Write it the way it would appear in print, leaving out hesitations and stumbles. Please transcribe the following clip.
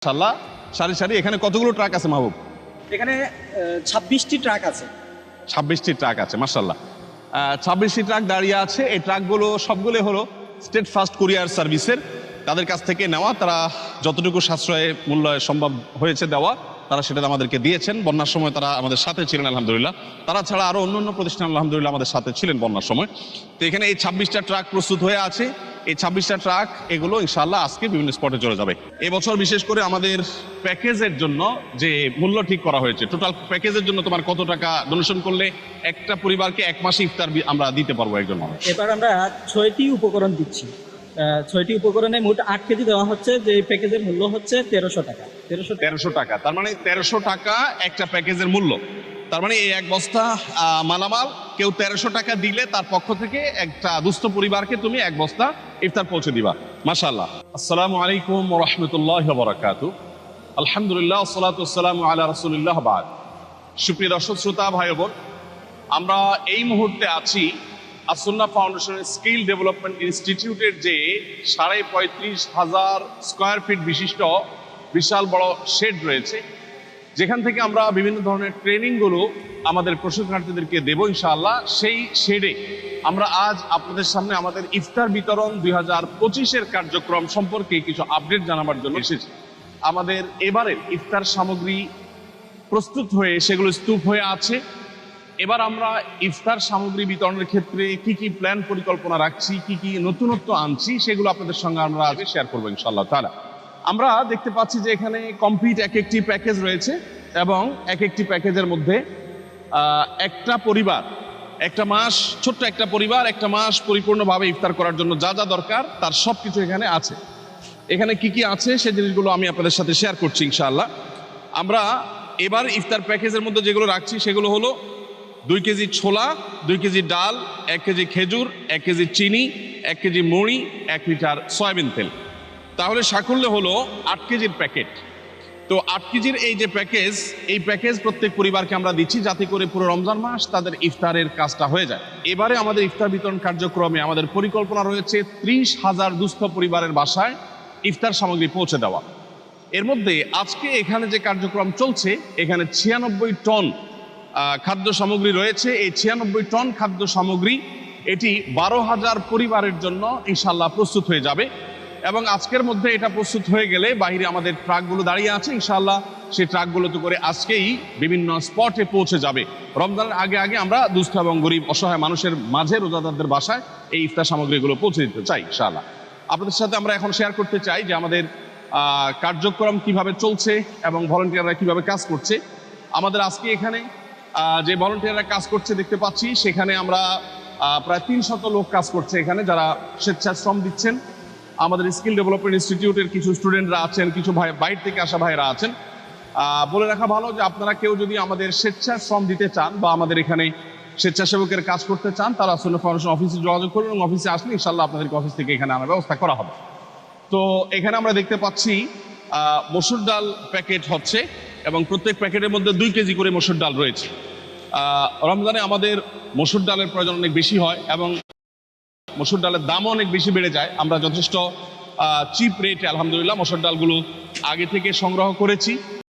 মাশাআল্লাহ সারি সারি। এখানে কতগুলো ট্রাক আছে মাহবুব? এখানে 26টি ট্রাক আছে। 26টি ট্রাক আছে মাশাআল্লাহ। 26টি ট্রাক দাঁড়িয়ে আছে। এই ট্রাকগুলো সবগুলো হলো স্টেট ফাস্ট কুরিয়ার সার্ভিসের, তাদের কাছ থেকে নেওয়া। তারা যতটুকু সাশ্রয় মূল্য সম্ভব হয়েছে দেওয়া, তারা সেটা আমাদেরকে দিয়েছেন। বন্যার সময় তারা আমাদের সাথে ছিলেন আলহামদুলিল্লাহ। তারা ছাড়া আরও অন্য প্রতিষ্ঠান আলহামদুলিল্লাহ আমাদের সাথে ছিলেন বন্যার সময়। তো এখানে এই 26টা ট্রাক প্রস্তুত হয়ে আছে। এই 26টা ট্রাক এগুলো ইনশাআল্লাহ আজকে বিভিন্ন স্পটে চলে যাবে। এবছর বিশেষ করে আমাদের প্যাকেজের জন্য যে মূল্য ঠিক করা হয়েছে, টোটাল প্যাকেজের জন্য তোমার কত টাকা ডোনেশন করলে একটা পরিবারকে এক মাসে ইফতার আমরা দিতে পারবো একজন মানুষ? এবার আমরা 6টি উপকরণ দিচ্ছি। 6টি উপকরণে মোট 8 কেজি দেওয়া হচ্ছে। যে প্যাকেজের মূল্য হচ্ছে 1300 টাকা। 1300 টাকা, তার মানে 1300 টাকা একটা প্যাকেজের মূল্য। তার মানে এই এক বস্তা মালামাল কেউ 1300 টাকা দিলে তার পক্ষ থেকে একটা দুস্থ পরিবারকে তুমি এক বস্তা ইফতার পৌঁছে দিবা। মাশাআল্লাহ। আসসালামু আলাইকুম ওয়া রাহমাতুল্লাহি ওয়া বারাকাতুহু। আলহামদুলিল্লাহ ওয়াসসালাতু ওয়াসসালামু আলা রাসূলিল্লাহ বাদ। সুপ্রিয় দর্শক শ্রোতা ভাই বোন, আমরা এই মুহূর্তে আছি আসুন্নাহ ফাউন্ডেশনের স্কিল ডেভেলপমেন্ট ইনস্টিটিউটের যে 35,500 স্কয়ার ফিট বিশিষ্ট বিশাল বড় শেড রয়েছে, যেখান থেকে আমরা বিভিন্ন ধরনের ট্রেনিংগুলো আমাদের প্রশিক্ষণার্থীদেরকে দেবো ইনশাআল্লাহ। সেই শেডে আমরা আজ আপনাদের সামনে আমাদের ইফতার বিতরণ 2025-এর কার্যক্রম সম্পর্কে কিছু আপডেট জানাবার জন্য এসেছি। আমাদের এবারের ইফতার সামগ্রী প্রস্তুত হয়ে সেগুলো স্তূপ হয়ে আছে। এবার আমরা ইফতার সামগ্রী বিতরণের ক্ষেত্রে কি কি প্ল্যান পরিকল্পনা রাখছি, কি কি নতুনত্ব আনছি, সেগুলো আপনাদের সঙ্গে আমরা আজ শেয়ার করবো ইনশাআল্লাহ তাআলা। আমরা দেখতে পাচ্ছি যে এখানে কমপ্লিট এক একটি প্যাকেজ রয়েছে এবং এক একটি প্যাকেজের মধ্যে একটা পরিবার একটা মাস, ছোট্ট একটা পরিবার একটা মাস পরিপূর্ণভাবে ইফতার করার জন্য যা যা দরকার তার সব কিছু এখানে আছে। এখানে কি কি আছে সেই জিনিসগুলো আমি আপনাদের সাথে শেয়ার করছি ইনশাআল্লাহ। আমরা এবার ইফতার প্যাকেজের মধ্যে যেগুলো রাখছি সেগুলো হলো 2 কেজি ছোলা, 2 কেজি ডাল, 1 কেজি খেজুর, 1 কেজি চিনি, 1 কেজি মুড়ি, 1 লিটার সয়াবিন তেল। তাহলে সাকুল্যে হলো 8 কেজির প্যাকেট। তো 8 কেজির এই যে প্যাকেজ, এই প্যাকেজ প্রত্যেক পরিবারকে আমরা দিচ্ছি যাতে করে পুরো রমজান মাস তাদের ইফতারের কাজটা হয়ে যায়। এবারে আমাদের ইফতার বিতরণ কার্যক্রমে আমাদের পরিকল্পনা রয়েছে 30,000 দুস্থ পরিবারের বাসায় ইফতার সামগ্রী পৌঁছে দেওয়া। এর মধ্যে আজকে এখানে যে কার্যক্রম চলছে, এখানে 96 টন খাদ্য সামগ্রী রয়েছে। এই 96 টন খাদ্য সামগ্রী এটি 12,000 পরিবারের জন্য ইনশাআল্লাহ প্রস্তুত হয়ে যাবে। এবং আজকের মধ্যে এটা প্রস্তুত হয়ে গেলে বাইরে আমাদের ট্রাকগুলো দাঁড়িয়ে আছে ইনশাআল্লাহ, সেই ট্রাকগুলোতে করে আজকেই বিভিন্ন স্পটে পৌঁছে যাবে। রমজানের আগে আগে আমরা দুস্থ এবং গরিব অসহায় মানুষের মাঝে রোজাদারদের বাসায় এই ইফতার সামগ্রীগুলো পৌঁছে দিতে চাই ইনশাআল্লাহ। আপনাদের সাথে আমরা এখন শেয়ার করতে চাই যে আমাদের কার্যক্রম কিভাবে চলছে এবং ভলান্টিয়াররা কিভাবে কাজ করছে। আমাদের আজকে এখানে যে ভলান্টিয়াররা কাজ করছে দেখতে পাচ্ছি, সেখানে আমরা প্রায় 300 লোক কাজ করছে এখানে, যারা স্বেচ্ছাশ্রম দিচ্ছেন। আমাদের স্কিল ডেভেলপমেন্ট ইনস্টিটিউটের কিছু স্টুডেন্টরা আছেন, কিছু বাইরে থেকে আসা ভাইরা আছেন। বলে রাখা ভালো যে আপনারা কেউ যদি আমাদের স্বেচ্ছাশ্রম দিতে চান বা আমাদের এখানে স্বেচ্ছাসেবকের কাজ করতে চান, তারা আসুন্নাহ ফাউন্ডেশন অফিসে যোগাযোগ করুন এবং অফিসে আসলে ইনশাআল্লাহ আপনাদেরকে অফিস থেকে এখানে আনার ব্যবস্থা করা হবে। তো এখানে আমরা দেখতে পাচ্ছি মসুর ডাল প্যাকেট হচ্ছে এবং প্রত্যেক প্যাকেটের মধ্যে 2 কেজি করে মসুর ডাল রয়েছে। রমজানে আমাদের মসুর ডালের প্রয়োজন অনেক বেশি হয় এবং মসুর ডালের দামও অনেক বেশি বেড়ে যায়। আমরা যথেষ্ট চিপ রেটে আলহামদুলিল্লাহ মসুর ডালগুলো আগে থেকে সংগ্রহ করেছি